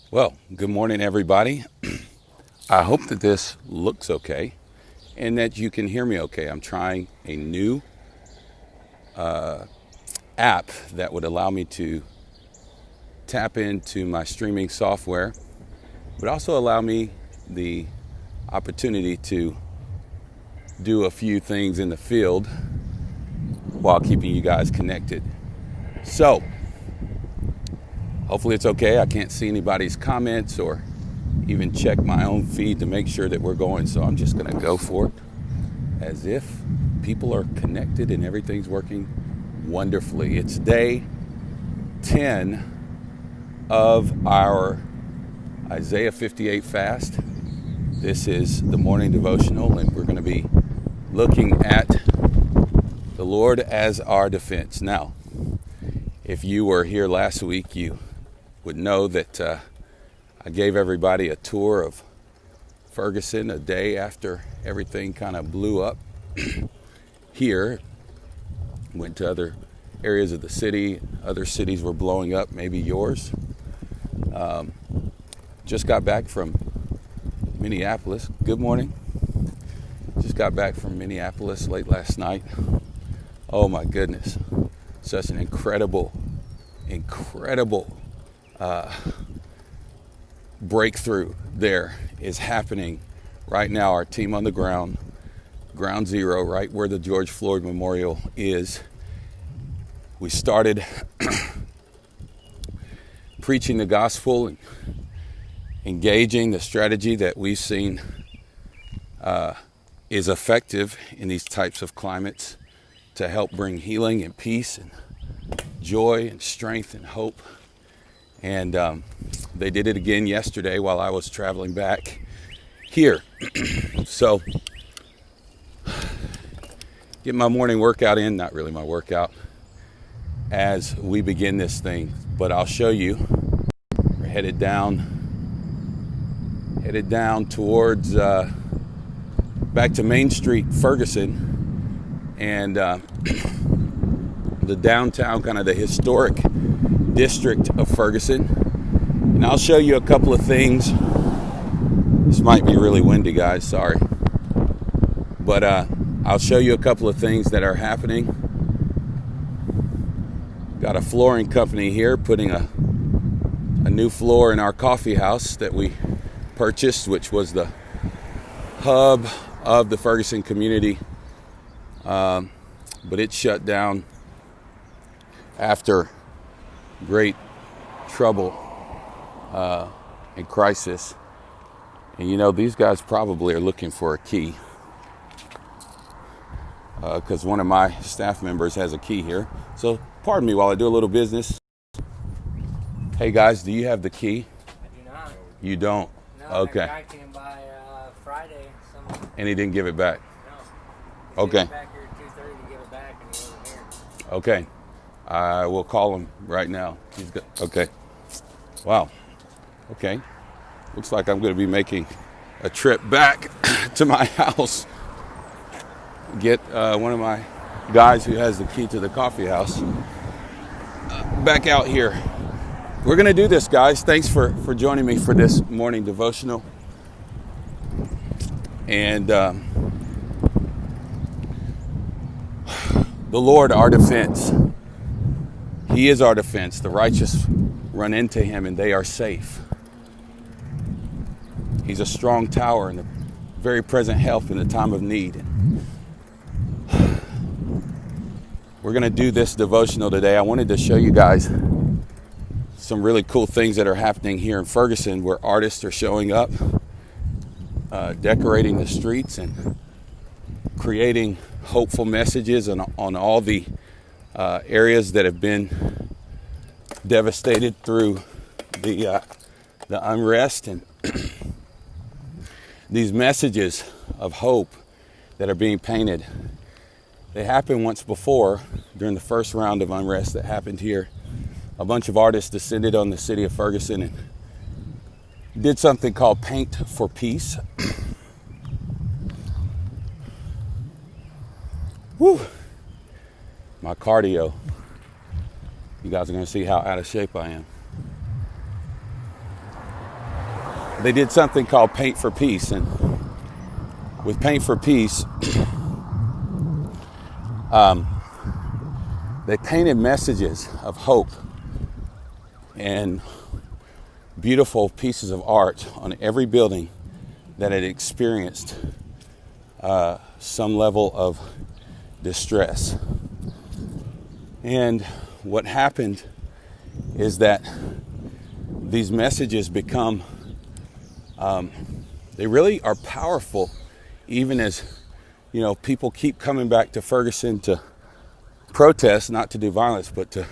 Well, good morning, everybody. I hope that this looks okay and that you can hear me okay. I'm trying a new app that would allow me to tap into my streaming software, but also allow me the opportunity to do a few things in the field while keeping you guys connected. So, hopefully it's okay. I can't see anybody's comments or even check my own feed to make sure that we're going. So I'm just going to go for it as if people are connected and everything's working wonderfully. It's day 10 of our Isaiah 58 fast. This is the Morning Devotional, and we're going to be looking at the Lord as our defense. Now, if you were here last week, you would know that I gave everybody a tour of Ferguson a day after everything kind of blew up here. Went to other areas of the city. Other cities were blowing up, maybe yours. Just got back from Minneapolis. Good morning. Just got back from Minneapolis late last night. Oh my goodness. Such an incredible breakthrough there is happening right now. Our team on the ground zero, right where the George Floyd Memorial is. We started preaching the gospel and engaging the strategy that we've seen is effective in these types of climates to help bring healing and peace and joy and strength and hope. And they did it again yesterday while I was traveling back here. So, get my morning workout in, not really my workout, as we begin this thing. But I'll show you, we're headed down towards, back to Main Street, Ferguson, and the downtown, kind of the historic district of Ferguson. And I'll show you a couple of things. This might be really windy, guys, sorry. But I'll show you a couple of things that are happening. Got a flooring company here putting a new floor in our coffee house that we purchased, which was the hub of the Ferguson community. But it shut down after great trouble and crisis. And you know, these guys probably are looking for a key, because one of my staff members has a key here. So pardon me while I do a little business. Hey guys, do you have the key? I do not. You don't? No, okay. That guy came by Friday. And he didn't give it back? No. He Okay. came back here at 2:30 to give it back, and he wasn't here. Okay. I will call him right now. He's good. Okay. Wow. Okay. Looks like I'm going to be making a trip back to my house. Get one of my guys who has the key to the coffee house back out here. We're going to do this, guys. Thanks for joining me for this morning devotional. And the Lord, our defense. He is our defense. The righteous run into him and they are safe. He's a strong tower and a very present help in the time of need. We're going to do this devotional today. I wanted to show you guys some really cool things that are happening here in Ferguson, where artists are showing up, decorating the streets and creating hopeful messages on all the areas that have been devastated through the unrest. And these messages of hope that are being painted, they happened once before during the first round of unrest that happened here. A bunch of artists descended on the city of Ferguson and did something called Paint for Peace. Whew. My cardio. You guys are going to see how out of shape I am. they did something called Paint for Peace. And with Paint for Peace, they painted messages of hope and beautiful pieces of art on every building that had experienced some level of distress. And what happened is that these messages become, they really are powerful, even as, people keep coming back to Ferguson to protest, not to do violence, but to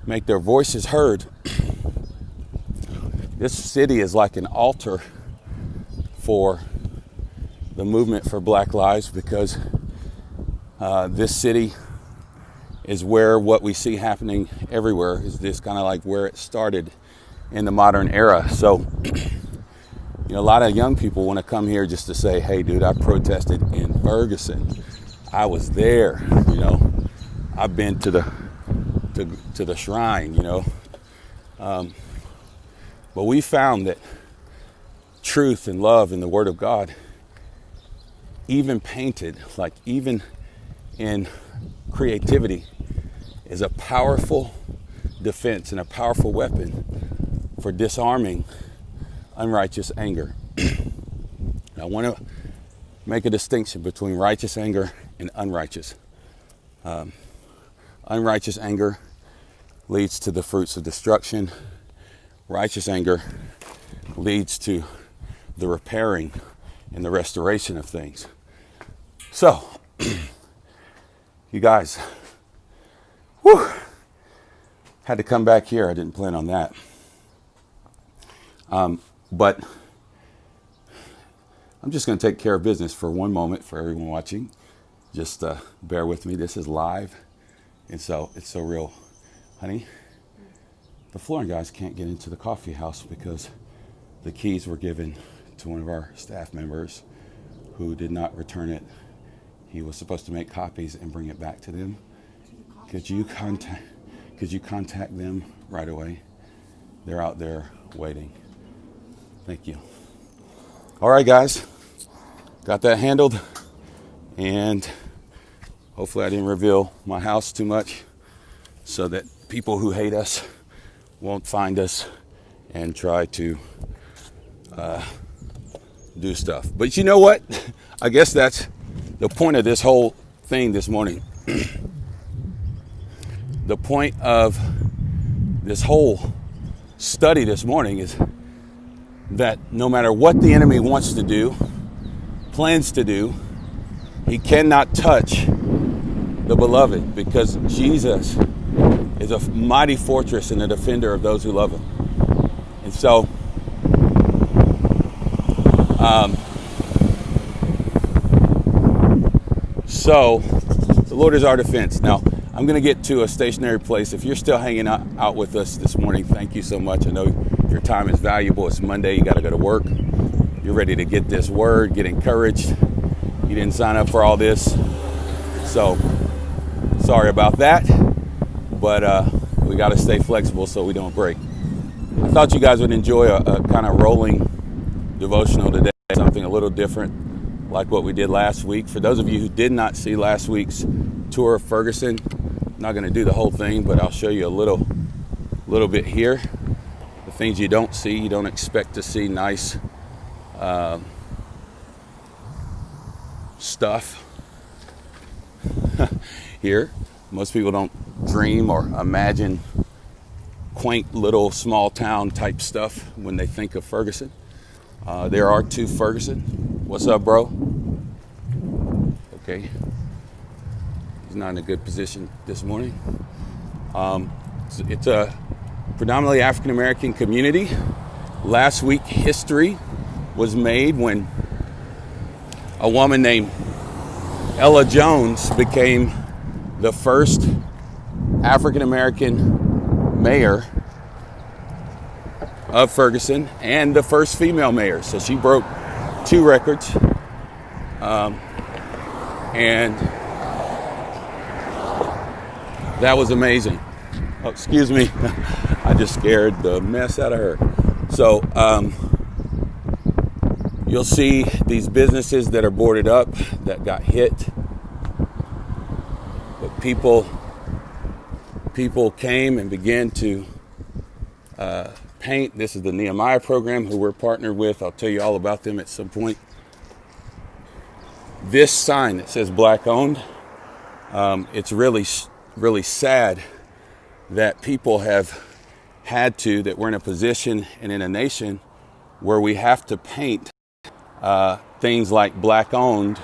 make their voices heard. This city is like an altar for the movement for Black Lives, because this city is where what we see happening everywhere is this kind of like where it started in the modern era. So, a lot of young people want to come here just to say, hey, dude, I protested in Ferguson. I was there, I've been to the shrine, But we found that truth and love and the Word of God, even painted, like even in creativity, is a powerful defense and a powerful weapon for disarming unrighteous anger. I want to make a distinction between righteous anger and unrighteous. Unrighteous anger leads to the fruits of destruction. Righteous anger leads to the repairing and the restoration of things. So, you guys, had to come back here. I didn't plan on that. But I'm just going to take care of business for one moment for everyone watching. Just bear with me. This is live. And so it's so real. Honey, the flooring guys can't get into the coffee house because the keys were given to one of our staff members who did not return it. He was supposed to make copies and bring it back to them. Could you contact them right away? They're out there waiting. Thank you. All right, guys, got that handled, and hopefully I didn't reveal my house too much so that people who hate us won't find us and try to do stuff. But you know what? I guess that's the point of this whole thing this morning. The point of this whole study this morning is that no matter what the enemy wants to do, plans to do, he cannot touch the beloved, because Jesus is a mighty fortress and a defender of those who love him. And so, the Lord is our defense. Now, I'm going to get to a stationary place. If you're still hanging out with us this morning, thank you so much. I know your time is valuable. It's Monday. You got to go to work. You're ready to get this word, get encouraged. You didn't sign up for all this. So, sorry about that. But we got to stay flexible so we don't break. I thought you guys would enjoy a kind of rolling devotional today, something a little different like what we did last week. For those of you who did not see last week's tour of Ferguson, I'm not going to do the whole thing, but I'll show you a little bit here. The things you don't see, you don't expect to see nice stuff here. Most people don't dream or imagine quaint little small town type stuff when they think of Ferguson. There are two Ferguson. What's up, bro? Okay. He's not in a good position this morning. It's a predominantly African American community. Last week, history was made when a woman named Ella Jones became the first African American mayor of Ferguson and the first female mayor. So she broke 2 records. And that was amazing. Oh, excuse me. I just scared the mess out of her. So you'll see these businesses that are boarded up, that got hit. But people came and began to paint. This is the Nehemiah program, who we're partnered with. I'll tell you all about them at some point. This sign that says black owned, it's really sad that people have had to, that we're in a position and in a nation where we have to paint things like black owned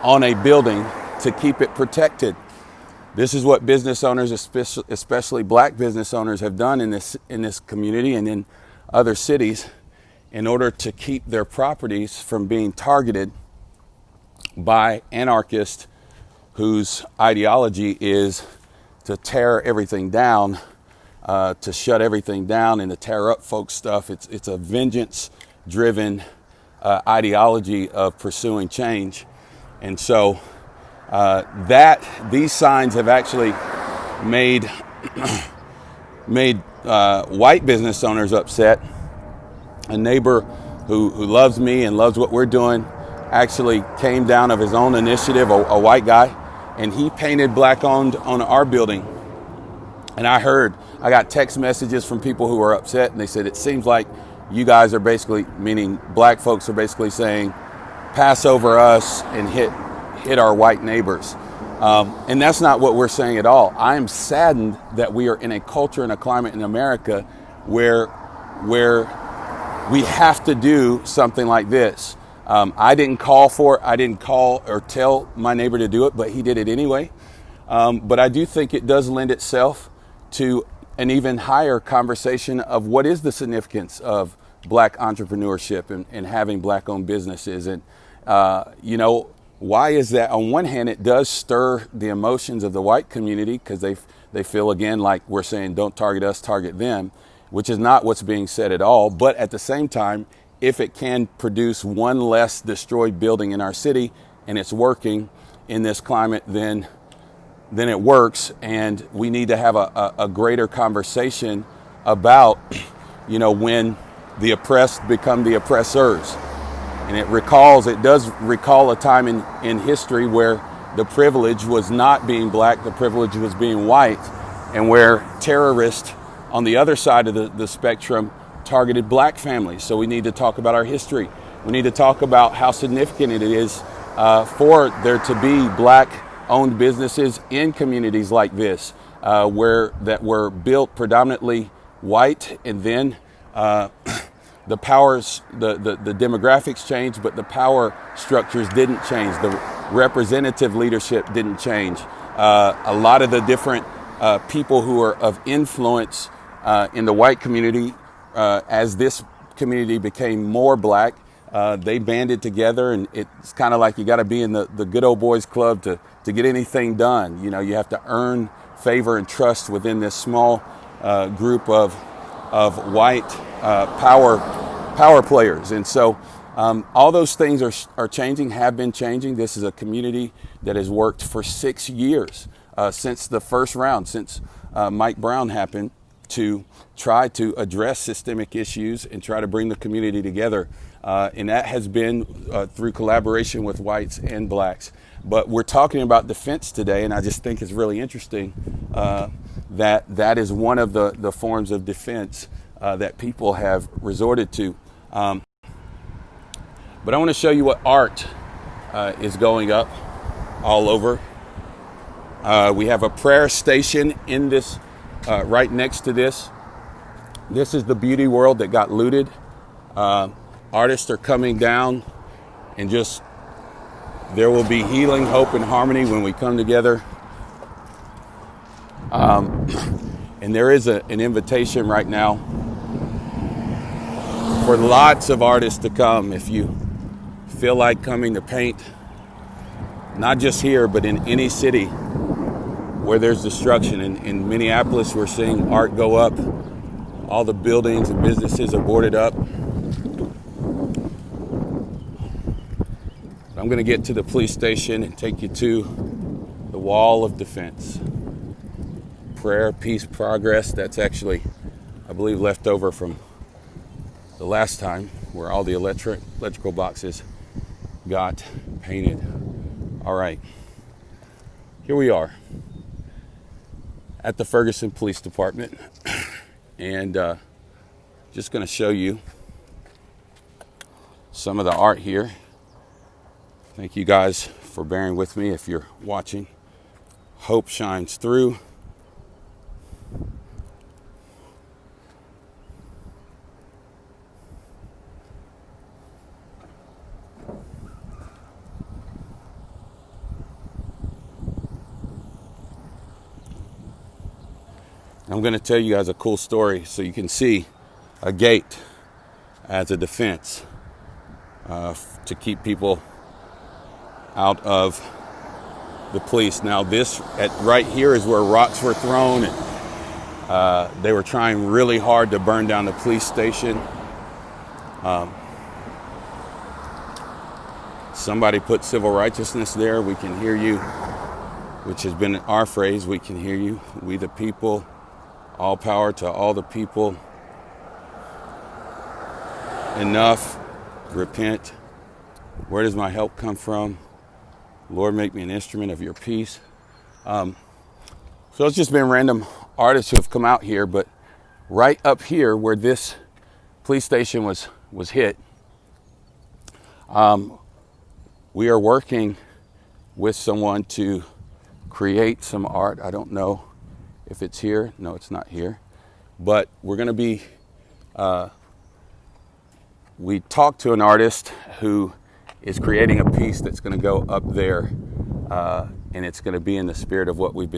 on a building to keep it protected. This is what business owners, especially black business owners, have done in this community and in other cities in order to keep their properties from being targeted by anarchists whose ideology is to tear everything down, to shut everything down and to tear up folks' stuff. It's a vengeance-driven ideology of pursuing change. And so these signs have actually made white business owners upset. A neighbor who loves me and loves what we're doing actually came down of his own initiative, a white guy, and he painted black owned on our building. And I got text messages from people who were upset, and they said, it seems like you guys are basically, meaning black folks are basically saying, pass over us and hit our white neighbors. And that's not what we're saying at all. I am saddened that we are in a culture and a climate in America where we have to do something like this. I didn't call for it. I didn't call or tell my neighbor to do it, but he did it anyway. But I do think it does lend itself to an even higher conversation of what is the significance of black entrepreneurship and having black owned businesses. And, why is that? On one hand, it does stir the emotions of the white community because they feel, again, like we're saying, don't target us, target them, which is not what's being said at all. But at the same time, if it can produce one less destroyed building in our city and it's working in this climate, then it works. And we need to have a greater conversation about, when the oppressed become the oppressors. And it does recall a time in history where the privilege was not being black, the privilege was being white, and where terrorists on the other side of the spectrum targeted black families. So we need to talk about our history. We need to talk about how significant it is for there to be black-owned businesses in communities like this, that were built predominantly white, and then the demographics changed, but the power structures didn't change. The representative leadership didn't change. A lot of the different people who are of influence in the white community, as this community became more black, they banded together, and it's kind of like you got to be in the good old boys club to get anything done. You have to earn favor and trust within this small group of white power players. And so all those things are changing, have been changing. This is a community that has worked for 6 years since the first round, since Mike Brown happened, to try to address systemic issues and try to bring the community together. And that has been through collaboration with whites and blacks. But we're talking about defense today, and I just think it's really interesting that is one of the forms of defense that people have resorted to. But I want to show you what art is going up all over. We have a prayer station in this, right next to this. This is the beauty world that got looted. Artists are coming down, and there will be healing, hope, and harmony when we come together. And there is an invitation right now for lots of artists to come. If you feel like coming to paint, not just here, but in any city where there's destruction. In Minneapolis, we're seeing art go up. All the buildings and businesses are boarded up. I'm going to get to the police station and take you to the wall of defense. Prayer, peace, progress. That's actually, I believe, left over from the last time. where all the electrical boxes got painted. All right, here we are at the Ferguson Police Department, and just going to show you some of the art here. Thank you guys for bearing with me if you're watching. Hope shines through. I'm going to tell you guys a cool story so you can see a gate as a defense to keep people out of the police. Now this right here is where rocks were thrown, and they were trying really hard to burn down the police station. Somebody put civil righteousness there. We can hear you, which has been our phrase. We can hear you. We the people. All power to all the people. Enough. Repent. Where does my help come from? Lord, make me an instrument of your peace. So it's just been random artists who have come out here, but right up here where this police station was hit, we are working with someone to create some art. I don't know if it's here. No, it's not here. But we're going to be, we talked to an artist who is creating a piece that's going to go up there, and it's going to be in the spirit of what we've been